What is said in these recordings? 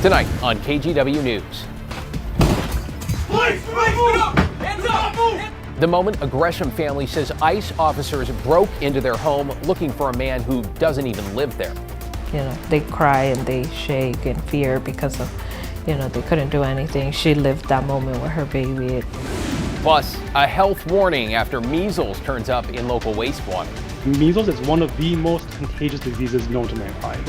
Tonight on KGW News. The moment a Gresham family says ICE officers broke into their home looking for a man who doesn't even live there. You know, they cry and they shake in fear because of, they couldn't do anything. She lived that moment with her baby. Plus, a health warning after measles turns up in local wastewater. Measles is one of the most contagious diseases known to mankind.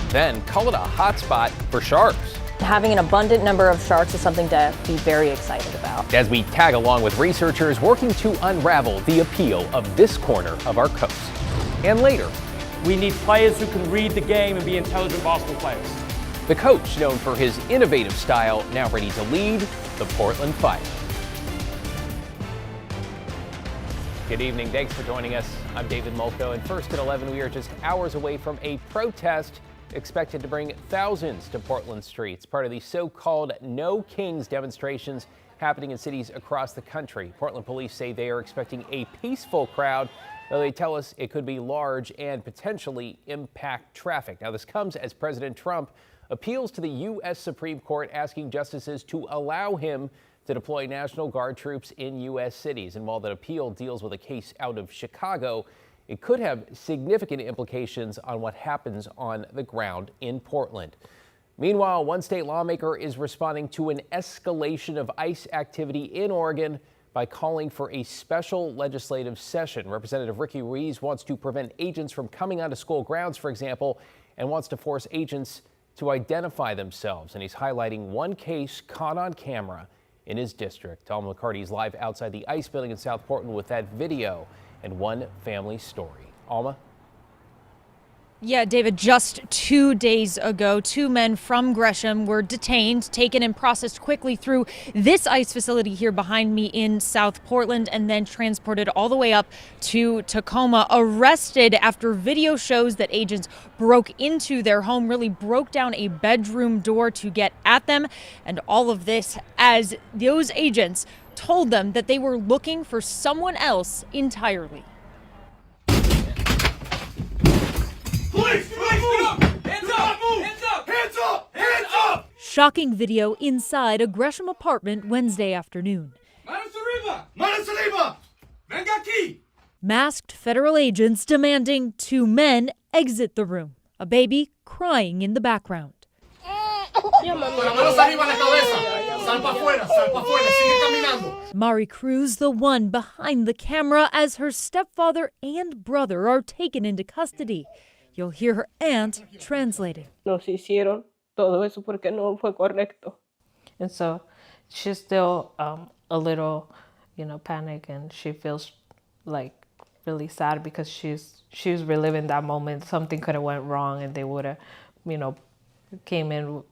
Then, call it a hotspot for sharks. Having an abundant number of sharks is something to be very excited about. As we tag along with researchers working to unravel the appeal of this corner of our coast. And later, we need players who can read the game and be intelligent basketball players. the coach known for his innovative style now ready to lead the Portland Fight. Good evening, thanks for joining us. I'm David Molko, and first at 11 we are just hours away from a protest expected to bring thousands to Portland streets, part of the so-called No Kings demonstrations happening in cities across the country. Portland police say they are expecting a peaceful crowd, though they tell us it could be large and potentially impact traffic. Now, this comes as President Trump appeals to the U.S. Supreme Court, asking justices to allow him to deploy National Guard troops in U.S. cities. And while that appeal deals with a case out of Chicago, it could have significant implications on what happens on the ground in Portland. Meanwhile, one state lawmaker is responding to an escalation of ICE activity in Oregon by calling for a special legislative session. Representative Ricky Ruiz wants to prevent agents from coming onto school grounds, for example, and wants to force agents to identify themselves. And he's highlighting one case caught on camera in his district. Tom McCarty is live outside the ICE building in South Portland with that video and one family story. Alma? Yeah, David, just 2 days ago, two men from Gresham were detained, taken and processed quickly through this ICE facility here behind me in South Portland, and then transported all the way up to Tacoma, arrested after video shows that agents broke into their home, really broke down a bedroom door to get at them. And all of this as those agents told them that they were looking for someone else entirely. Police! Police! Hands up! Hands up! Hands up! Hands up! Shocking video inside a Gresham apartment Wednesday afternoon. Manos arriba! Manos arriba! Venga aquí! Masked federal agents demanding two men exit the room. A baby crying in the background. Manos arriba la cabeza! Sal pa' fuera! Sal pa' fuera! Sigue caminando! Mari Cruz, the one behind the camera, as her stepfather and brother are taken into custody. You'll hear her aunt translating. Nos hicieron todo eso porque no fue correcto. And so she's still a little, panic, and she feels like really sad because she's reliving that moment. Something could have went wrong and they would have, came in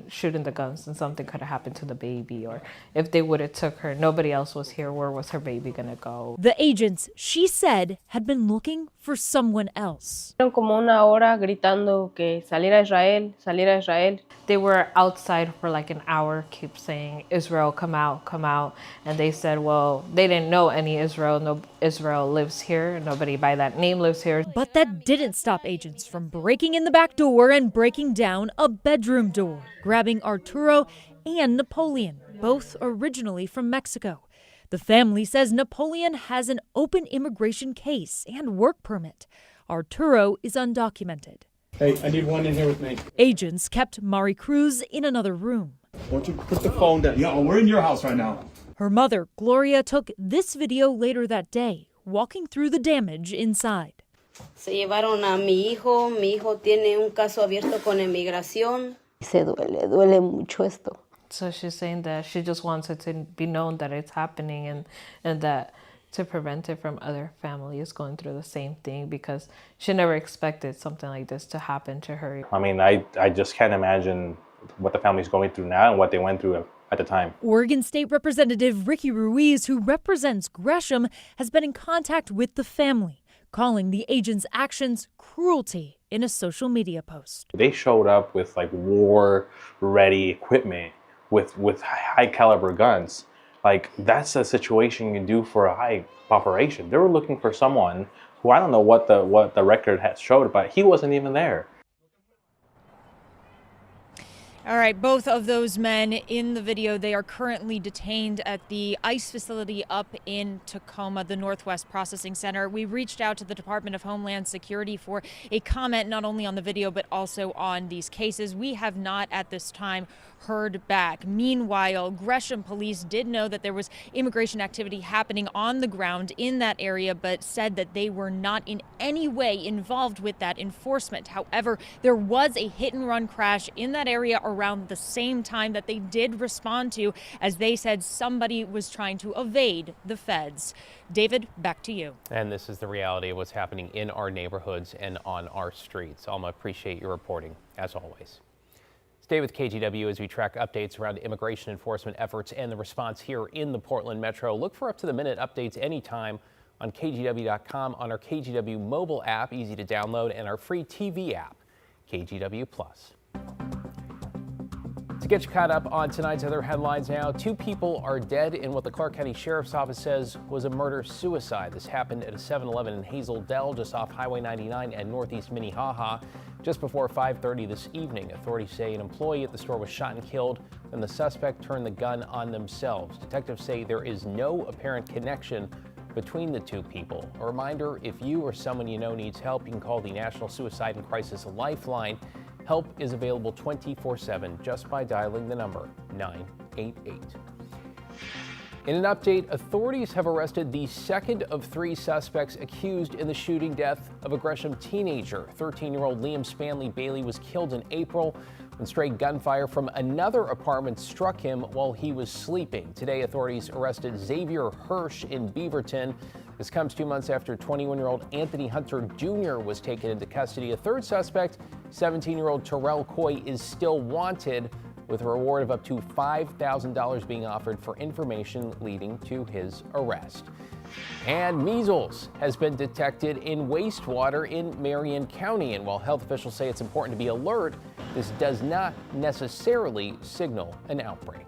shooting the guns and something could have happened to the baby. Or if they would have took her, nobody else was here, where was her baby gonna go? The agents, she said, had been looking for someone else. Como una hora gritando que saliera Israel, saliera Israel. They were outside for like an hour, keep saying, Israel, come out, come out. And they said, well, they didn't know any Israel. No Israel lives here. Nobody by that name lives here. But that didn't stop agents from breaking in the back door and breaking down a bedroom door, grabbing Arturo and Napoleon, both originally from Mexico. The family says Napoleon has an open immigration case and work permit. Arturo is undocumented. Hey, I need one in here with me. Agents kept Mari Cruz in another room. Why don't you put the phone down? Yeah, we're in your house right now. Her mother, Gloria, took this video later that day, walking through the damage inside. Se llevaron a mi hijo tiene un caso abierto con inmigración. Se duele mucho esto. So she's saying that she just wants it to be known that it's happening and that to prevent it from other families going through the same thing, because she never expected something like this to happen to her. I mean, I just can't imagine what the family's going through now and what they went through at the time. Oregon State Representative Ricky Ruiz, who represents Gresham, has been in contact with the family, calling the agents' actions cruelty in a social media post. They showed up with like war-ready equipment with high-caliber guns. Like, that's a situation you do for a high operation. They were looking for someone who, I don't know what the record has showed, but he wasn't even there. All right, both of those men in the video, they are currently detained at the ICE facility up in Tacoma, the Northwest Processing Center. We reached out to the Department of Homeland Security for a comment not only on the video but also on these cases. We have not at this time heard back. Meanwhile, Gresham police did know that there was immigration activity happening on the ground in that area, but said that they were not in any way involved with that enforcement. However, there was a hit and run crash in that area around the same time that they did respond to, as they said somebody was trying to evade the feds. David, back to you. And this is the reality of what's happening in our neighborhoods and on our streets. Alma, appreciate your reporting, as always. Stay with KGW as we track updates around immigration enforcement efforts and the response here in the Portland Metro. Look for up-to-the-minute updates anytime on KGW.com, on our KGW mobile app, easy to download, and our free TV app, KGW+. To get you caught up on tonight's other headlines now, 2 people are dead in what the Clark County Sheriff's Office says was a murder-suicide. This happened at a 7-Eleven in Hazel Dell, just off Highway 99 and Northeast Minnehaha, just before 5:30 this evening. Authorities say an employee at the store was shot and killed, and the suspect turned the gun on themselves. Detectives say there is no apparent connection between the 2 people. A reminder, if you or someone you know needs help, you can call the National Suicide and Crisis Lifeline. Help is available 24/7 just by dialing the number 988. In an update, authorities have arrested the second of 3 suspects accused in the shooting death of a Gresham teenager. 13-year-old Liam Spanley Bailey was killed in April when stray gunfire from another apartment struck him while he was sleeping. Today, authorities arrested Xavier Hirsch in Beaverton. This comes 2 months after 21-year-old Anthony Hunter Jr. was taken into custody. A third suspect, 17-year-old Terrell Coy, is still wanted, with a reward of up to $5,000 being offered for information leading to his arrest. And measles has been detected in wastewater in Marion County. And while health officials say it's important to be alert, this does not necessarily signal an outbreak.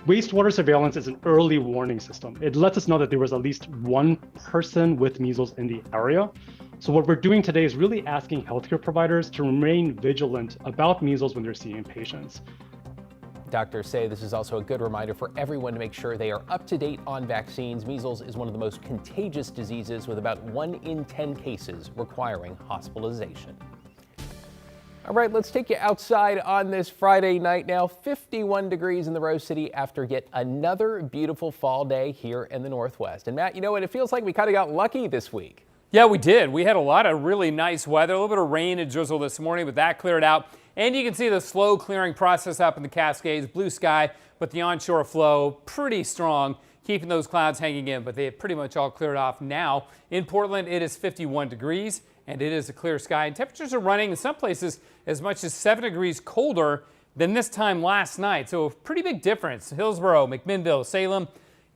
Wastewater surveillance is an early warning system. It lets us know that there was at least one person with measles in the area. So what we're doing today is really asking healthcare providers to remain vigilant about measles when they're seeing patients. Doctors say this is also a good reminder for everyone to make sure they are up to date on vaccines. Measles is one of the most contagious diseases, with about 1 in 10 cases requiring hospitalization. All right, let's take you outside on this Friday night now. 51 degrees in the Rose City after yet another beautiful fall day here in the Northwest. And Matt, you know what? It feels like we kind of got lucky this week. Yeah, we did. We had a lot of really nice weather, a little bit of rain and drizzle this morning, but that cleared out. And you can see the slow clearing process up in the Cascades, blue sky, but the onshore flow pretty strong, keeping those clouds hanging in, but they have pretty much all cleared off now. In Portland, it is 51 degrees and it is a clear sky. And temperatures are running in some places as much as 7 degrees colder than this time last night. So a pretty big difference. Hillsborough, McMinnville, Salem,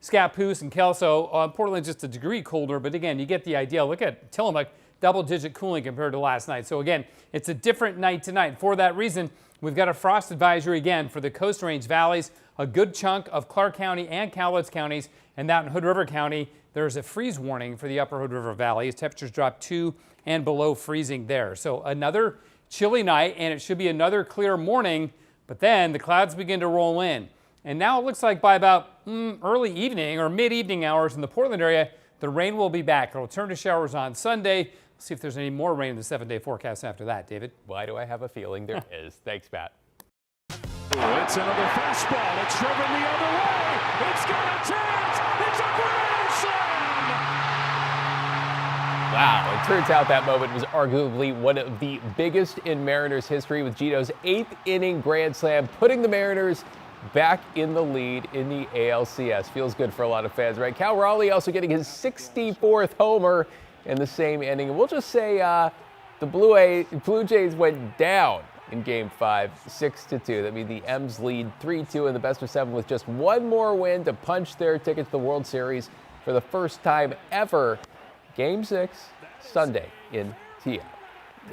Scappoose and Kelso. Portland just a degree colder, but again, you get the idea. Look at Tillamook, double-digit cooling compared to last night. So again, it's a different night tonight. For that reason, we've got a frost advisory again for the Coast Range valleys, a good chunk of Clark County and Cowlitz counties, and out in Hood River County, there's a freeze warning for the upper Hood River Valley as temperatures drop 2 and below freezing there. So another chilly night, and it should be another clear morning, but then the clouds begin to roll in. And now it looks like by about early evening or mid-evening hours in the Portland area, the rain will be back. It'll turn to showers on Sunday. Let's see if there's any more rain in the 7-day forecast after that, David. Why do I have a feeling there is? Thanks, Matt. It's another fastball. It's driven the other way. It's got a chance. It's a grand slam. Wow, it turns out that moment was arguably one of the biggest in Mariners history, with Gito's 8th inning grand slam, putting the Mariners back in the lead in the ALCS. Feels good for a lot of fans, right? Cal Raleigh also getting his 64th homer in the same inning. And we'll just say the Blue Jays went down in Game 5, 6-2. That means the M's lead 3-2 in the best of 7 with just one more win to punch their ticket to the World Series for the first time ever. Game 6, Sunday in TF.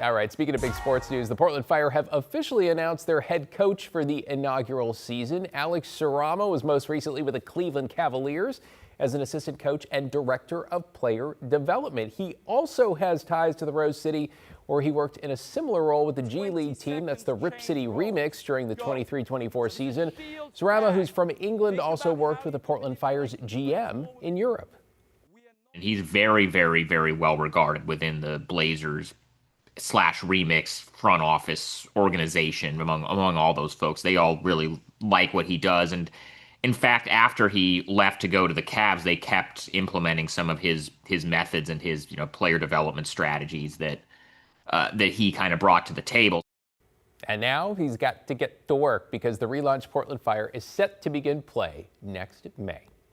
All right, speaking of big sports news, the Portland Fire have officially announced their head coach for the inaugural season. Alex Serramo was most recently with the Cleveland Cavaliers as an assistant coach and director of player development. He also has ties to the Rose City, where he worked in a similar role with the G League team. That's the Rip City Remix during the 23-24 season. Zarama, who's from England, also worked with the Portland Fire's GM in Europe. And he's very, very, very well regarded within the Blazers / Remix front office organization among all those folks. They all really like what he does. And in fact, after he left to go to the Cavs, they kept implementing some of his methods and his player development strategies that he kind of brought to the table. And now he's got to get to work because the relaunched Portland Fire is set to begin play next May.